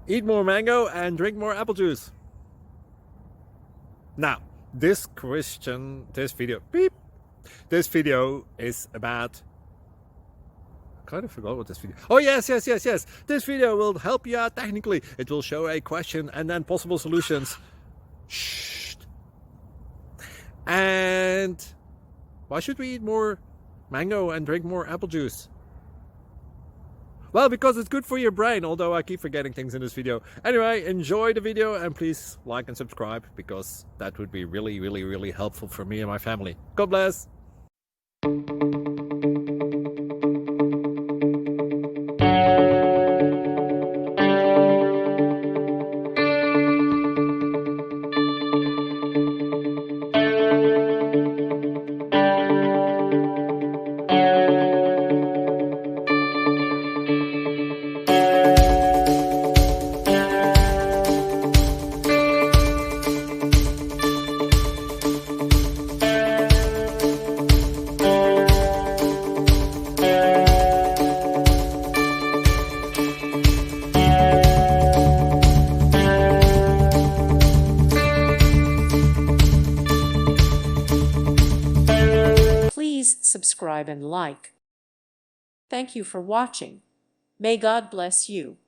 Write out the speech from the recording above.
Eat more mango and drink more apple juice. Now, this video is about, I kind of forgot what this video. Oh, yes. This video will help you out technically. It will show a question and then possible solutions. Shh. And why should we eat more mango and drink more apple juice? Well, because it's good for your brain, although I keep forgetting things in this video. Anyway, enjoy the video and please like and subscribe, because that would be really helpful for me and my family. God bless! Please subscribe and like. Thank you for watching. May God bless you.